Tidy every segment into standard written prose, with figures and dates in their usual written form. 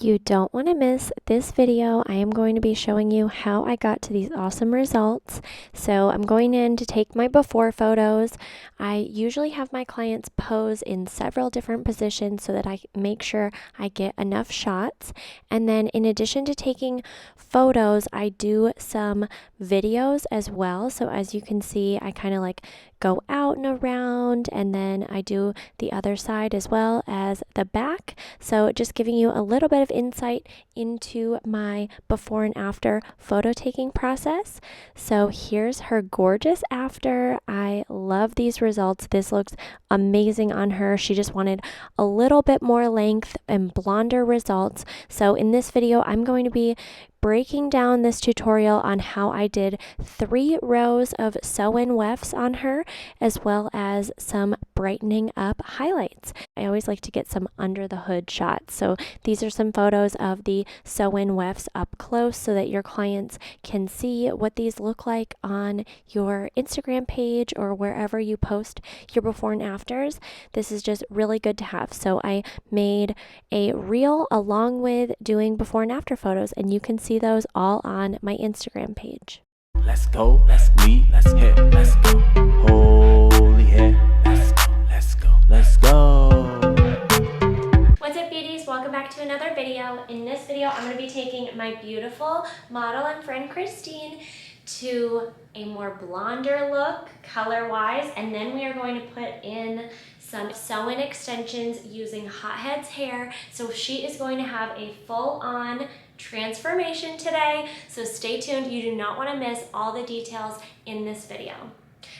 You don't want to miss this video. I am going to be showing you how I got to these awesome results. So I'm going in to take my before photos. I usually have my clients pose in several different positions so that I make sure I get enough shots. And then in addition to taking photos, I do some videos as well. So as you can see, I kind of like go out and around, and then I do the other side as well as the back. So just giving you a little bit of insight into my before and after photo taking process. So here's her gorgeous after. I love these results. This looks amazing on her. She just wanted a little bit more length and blonder results. So in this video, I'm going to be breaking down this tutorial on how I did 3 rows of sew-in wefts on her, as well as some brightening up highlights. I always like to get some under the hood shots. So these are some photos of the sew-in wefts up close so that your clients can see what these look like on your Instagram page or wherever you post your before and afters. This is just really good to have. So I made a reel along with doing before and after photos, and you can see those all on my Instagram page. Let's go, let's lead, let's hit, let's go. Holy hit, let's go, let's go, let's go. What's up, beauties? Welcome back to another video. In this video, I'm going to be taking my beautiful model and friend Christine to a more blonder look color-wise, and then we are going to put in some sew-in extensions using Hothead's hair. So she is going to have a full-on transformation today, so stay tuned. You do not want to miss all the details in this video.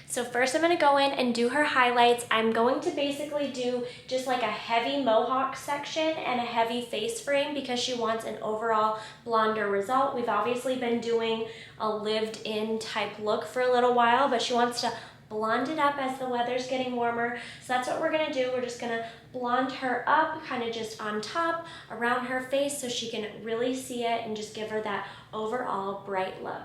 So first I'm going to go in and do her highlights. I'm going to basically do just like a heavy mohawk section and a heavy face frame because she wants an overall blonder result. We've obviously been doing a lived-in type look for a little while, but she wants to blonde it up as the weather's getting warmer. So that's what we're gonna do. We're just gonna blonde her up, kind of just on top, around her face, so she can really see it and just give her that overall bright look.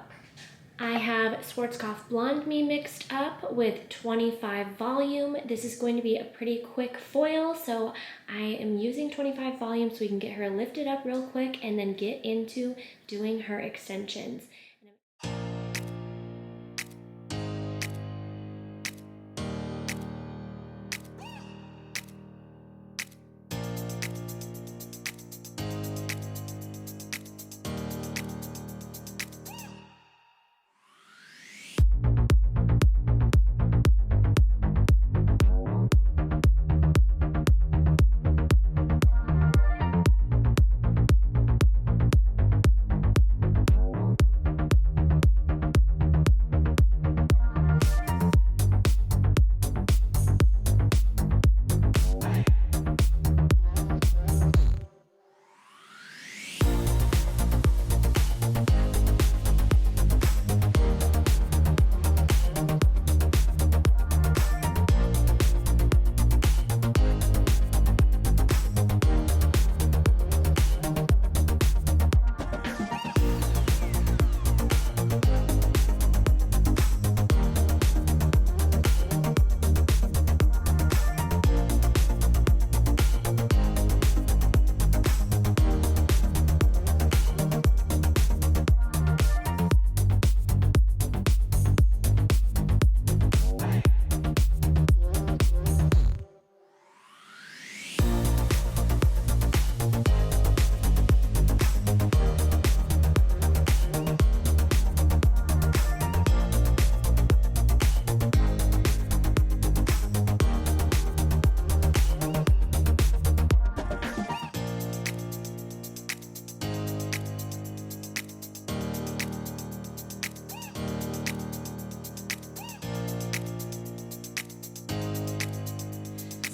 I have Schwarzkopf Blonde Me mixed up with 25 volume. This is going to be a pretty quick foil, so I am using 25 volume so we can get her lifted up real quick and then get into doing her extensions.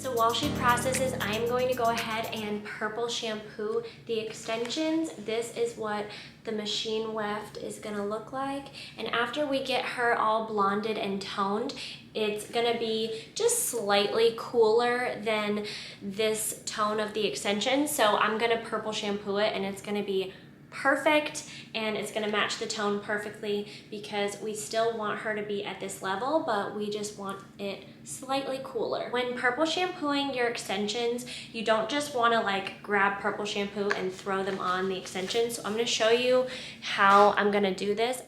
So while she processes, I am going to go ahead and purple shampoo the extensions. This is what the machine weft is gonna look like. And after we get her all blonded and toned, it's gonna be just slightly cooler than this tone of the extension. So I'm gonna purple shampoo it, and it's gonna be perfect, and it's gonna match the tone perfectly because we still want her to be at this level, but we just want it slightly cooler. When purple shampooing your extensions, you don't just wanna like grab purple shampoo and throw them on the extensions. So I'm gonna show you how I'm gonna do this.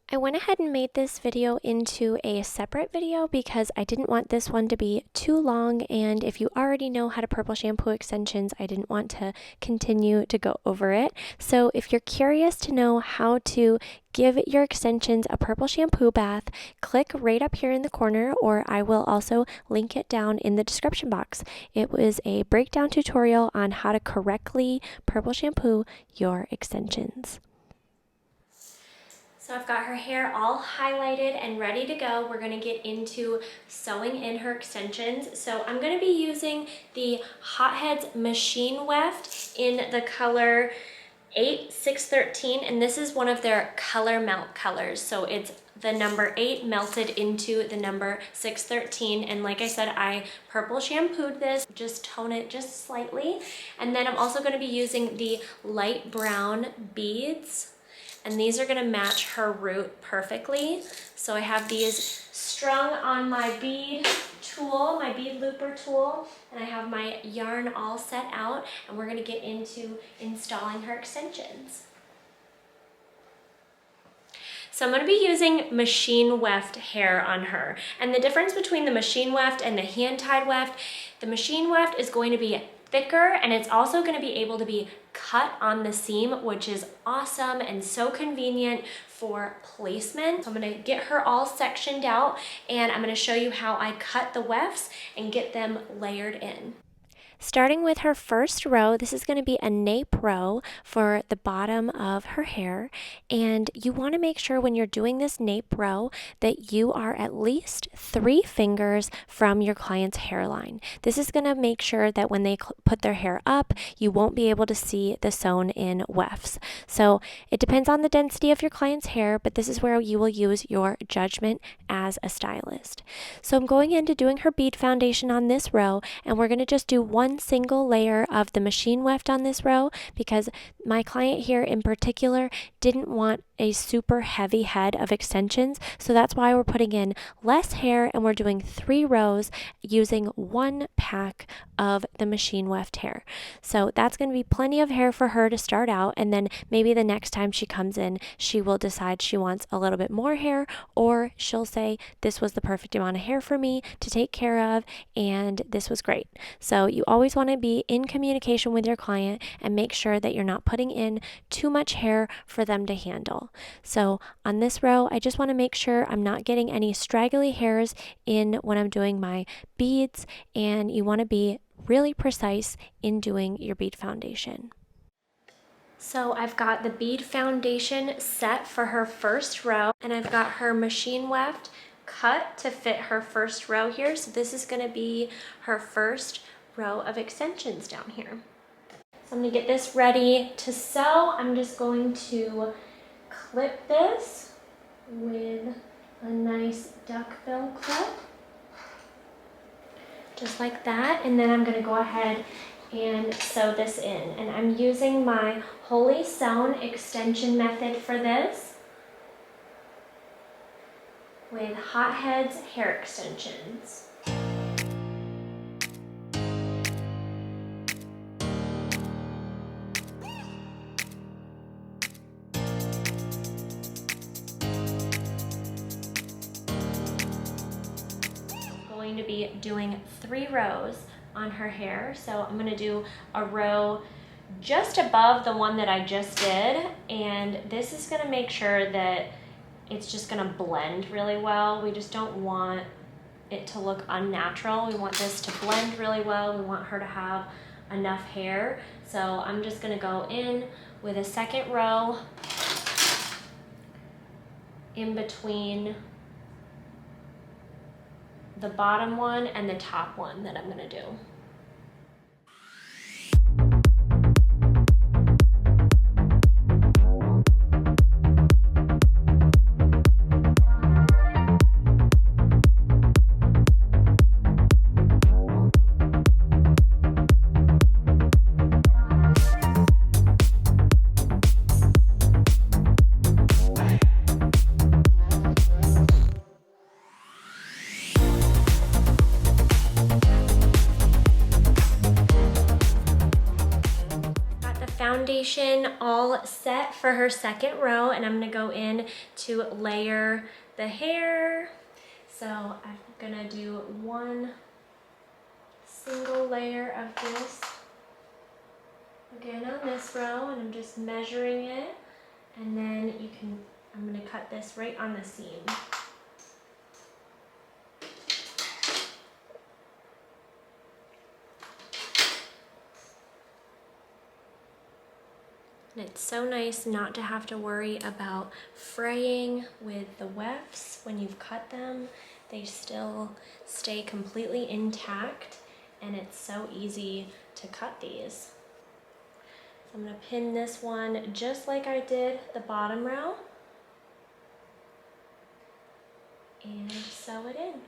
I went ahead and made this video into a separate video because I didn't want this one to be too long, and if you already know how to purple shampoo extensions, I didn't want to continue to go over it. So if you're curious to know how to give your extensions a purple shampoo bath, click right up here in the corner, or I will also link it down in the description box. It was a breakdown tutorial on how to correctly purple shampoo your extensions. So I've got her hair all highlighted and ready to go. We're gonna get into sewing in her extensions. So I'm gonna be using the Hotheads Machine Weft in the color 8-613, and this is one of their color melt colors. So it's the number 8 melted into the number 613, and like I said, I purple shampooed this, just tone it just slightly. And then I'm also gonna be using the light brown beads, and these are gonna match her root perfectly. So I have these strung on my bead tool, my bead looper tool, and I have my yarn all set out, and we're gonna get into installing her extensions. So I'm gonna be using machine weft hair on her. And the difference between the machine weft and the hand-tied weft, the machine weft is going to be thicker, and it's also going to be able to be cut on the seam, which is awesome and so convenient for placement. So I'm going to get her all sectioned out, and I'm going to show you how I cut the wefts and get them layered in. Starting with her first row, this is going to be a nape row for the bottom of her hair, and you want to make sure when you're doing this nape row that you are at least 3 fingers from your client's hairline. This is going to make sure that when they put their hair up, you won't be able to see the sewn in wefts. So it depends on the density of your client's hair, but this is where you will use your judgment as a stylist. So I'm going into doing her bead foundation on this row, and we're going to just do one single layer of the machine weft on this row because my client here in particular didn't want a super heavy head of extensions, so that's why we're putting in less hair, and we're doing 3 rows using 1 pack of the machine weft hair. So that's going to be plenty of hair for her to start out, and then maybe the next time she comes in, she will decide she wants a little bit more hair, or she'll say this was the perfect amount of hair for me to take care of, and this was great. So you always want to be in communication with your client and make sure that you're not putting in too much hair for them to handle. So on this row, I just want to make sure I'm not getting any straggly hairs in when I'm doing my beads, and you want to be really precise in doing your bead foundation. So I've got the bead foundation set for her first row, and I've got her machine weft cut to fit her first row here. So this is going to be her first row of extensions down here. So I'm going to get this ready to sew. I'm just going to clip this with a nice duckbill clip, just like that, and then I'm going to go ahead and sew this in. And I'm using my Wholy Sewn extension method for this with Hotheads hair extensions. To be doing 3 rows on her hair. So I'm going to do a row just above the one that I just did, and this is going to make sure that it's just going to blend really well. We just don't want it to look unnatural. We want this to blend really well. We want her to have enough hair. So I'm just going to go in with a second row in between the bottom one and the top one that I'm going to do. foundation all set for her second row, and I'm gonna go in to layer the hair. So I'm gonna do one single layer of this again on this row, and I'm just measuring it, and then I'm gonna cut this right on the seam. And it's so nice not to have to worry about fraying with the wefts. When you've cut them, they still stay completely intact, and it's so easy to cut these. So I'm gonna pin this one just like I did the bottom row and sew it in.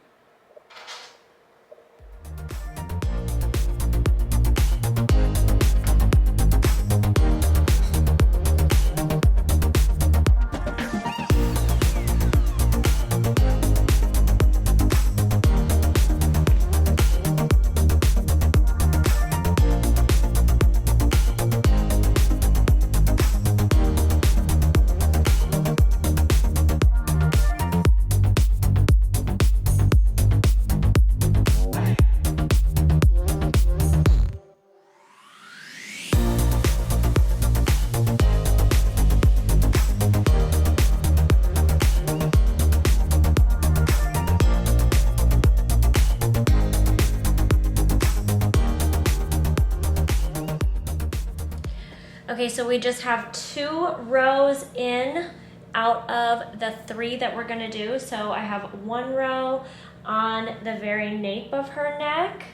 Okay, so we just have 2 rows in out of the 3 that we're gonna do. So I have 1 row on the very nape of her neck,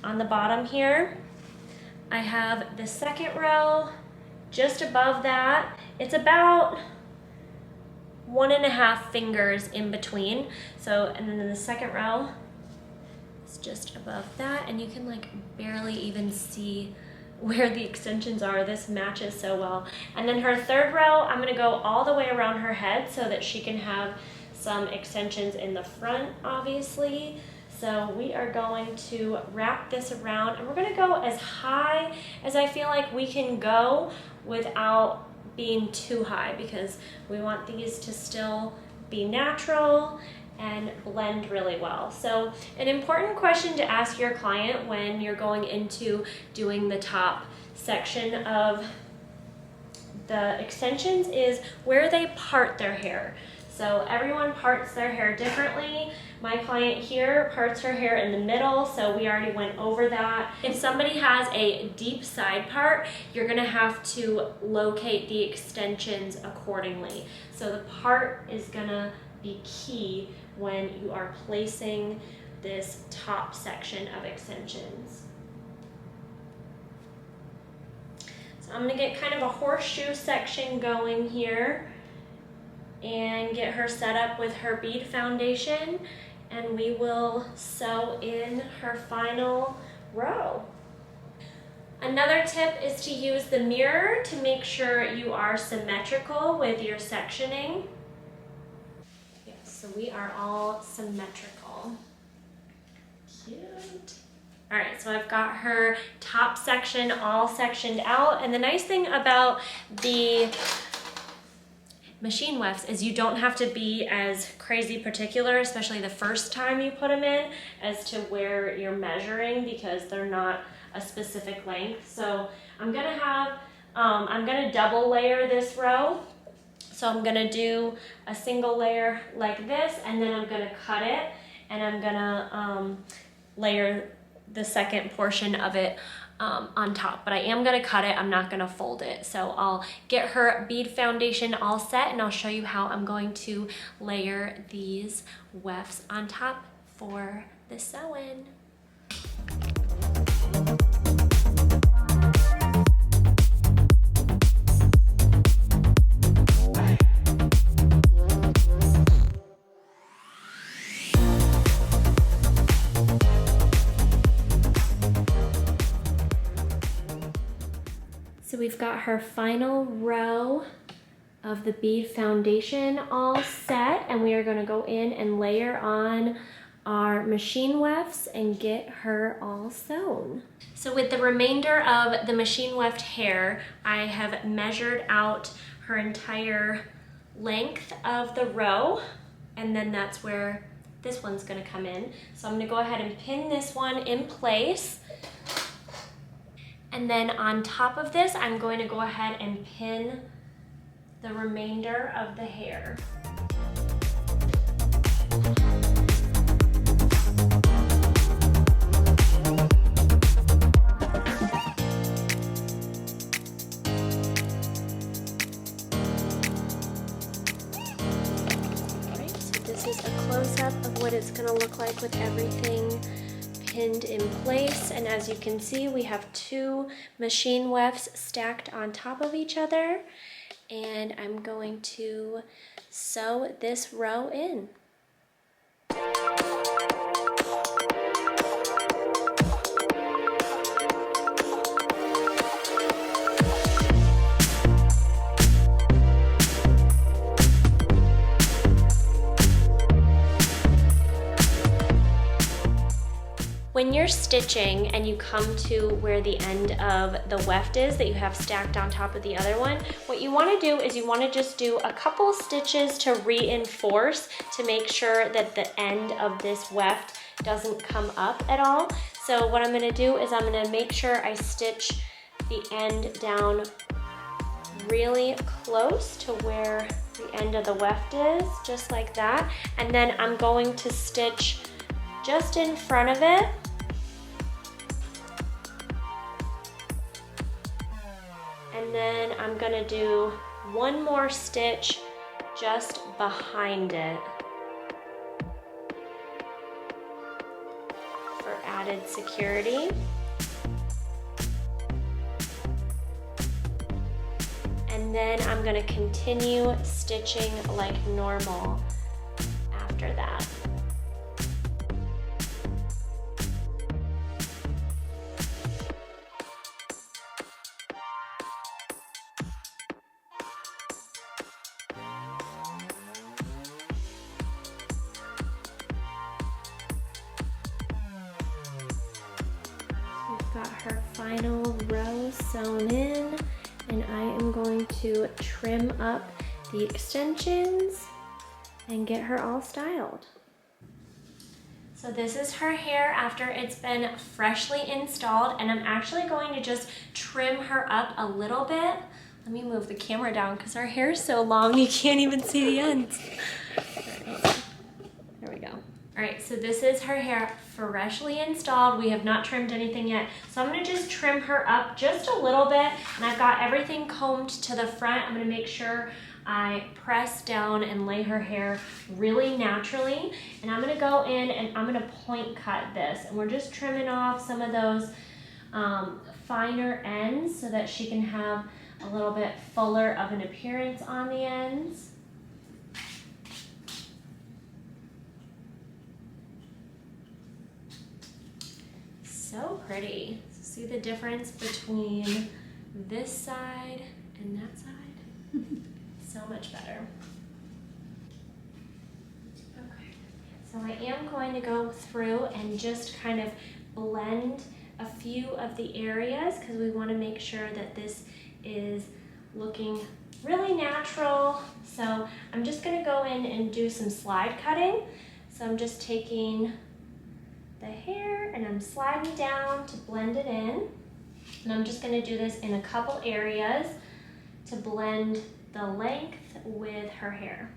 on the bottom here. I have the second row just above that. It's about 1.5 fingers in between. So, and then the second row is just above that, and you can like barely even see where the extensions are. This matches so well. And then her third row, I'm gonna go all the way around her head so that she can have some extensions in the front, obviously. So we are going to wrap this around, and we're gonna go as high as I feel like we can go without being too high, because we want these to still be natural and blend really well. So an important question to ask your client when you're going into doing the top section of the extensions is where they part their hair. So everyone parts their hair differently. My client here parts her hair in the middle, so we already went over that. If somebody has a deep side part, you're gonna have to locate the extensions accordingly. So the part is gonna be key when you are placing this top section of extensions. So I'm gonna get kind of a horseshoe section going here and get her set up with her bead foundation, and we will sew in her final row. Another tip is to use the mirror to make sure you are symmetrical with your sectioning. So we are all symmetrical. Cute. All right, so I've got her top section all sectioned out, and the nice thing about the machine wefts is you don't have to be as crazy particular, especially the first time you put them in, as to where you're measuring, because they're not a specific length. So I'm gonna double layer this row. So I'm gonna do a single layer like this, and then I'm gonna cut it, and I'm gonna layer the second portion of it on top. But I am gonna cut it, I'm not gonna fold it. So I'll get her bead foundation all set, and I'll show you how I'm going to layer these wefts on top for the sew-in. So we've got her final row of the bead foundation all set, and we are going to go in and layer on our machine wefts and get her all sewn. So with the remainder of the machine weft hair, I have measured out her entire length of the row, and then that's where this one's gonna come in. So I'm gonna go ahead and pin this one in place. And then on top of this, I'm going to go ahead and pin the remainder of the hair. This is a close-up of what it's going to look like with everything pinned in place. And as you can see, we have 2 machine wefts stacked on top of each other. And I'm going to sew this row in. When you're stitching and you come to where the end of the weft is that you have stacked on top of the other one, what you want to do is you want to just do a couple stitches to reinforce to make sure that the end of this weft doesn't come up at all. So what I'm going to do is I'm going to make sure I stitch the end down really close to where the end of the weft is, just like that. And then I'm going to stitch just in front of it. And then I'm gonna do one more stitch just behind it for added security. And then I'm gonna continue stitching like normal after that. Got her final row sewn in, and I am going to trim up the extensions and get her all styled. So this is her hair after it's been freshly installed, and I'm actually going to just trim her up a little bit. Let me move the camera down because her hair is so long you can't even see the ends. There we go. All right, so this is her hair freshly installed. We have not trimmed anything yet. So I'm gonna just trim her up just a little bit, and I've got everything combed to the front. I'm gonna make sure I press down and lay her hair really naturally. And I'm gonna go in and I'm gonna point cut this. And we're just trimming off some of those finer ends so that she can have a little bit fuller of an appearance on the ends. So pretty. See the difference between this side and that side? So much better. Okay, so I am going to go through and just kind of blend a few of the areas because we want to make sure that this is looking really natural. So I'm just going to go in and do some slide cutting. So I'm just taking the hair and I'm sliding down to blend it in. And I'm just going to do this in a couple areas to blend the length with her hair.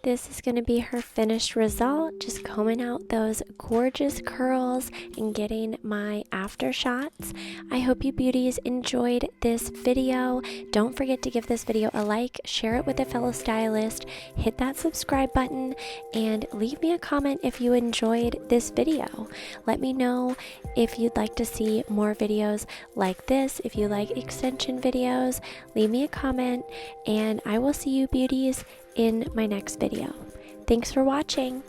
This is going to be her finished result, just combing out those gorgeous curls and getting my after shots. I hope you beauties enjoyed this video. Don't forget to give this video a like, share it with a fellow stylist, hit that subscribe button, and leave me a comment if you enjoyed this video. Let me know if you'd like to see more videos like this. If you like extension videos, leave me a comment, and I will see you beauties in my next video. Thanks for watching.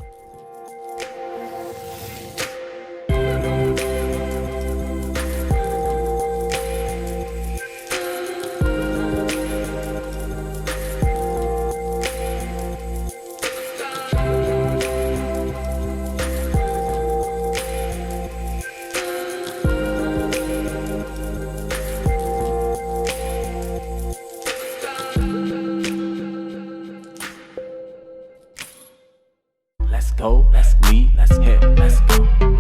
let's lead, let's hit, let's go.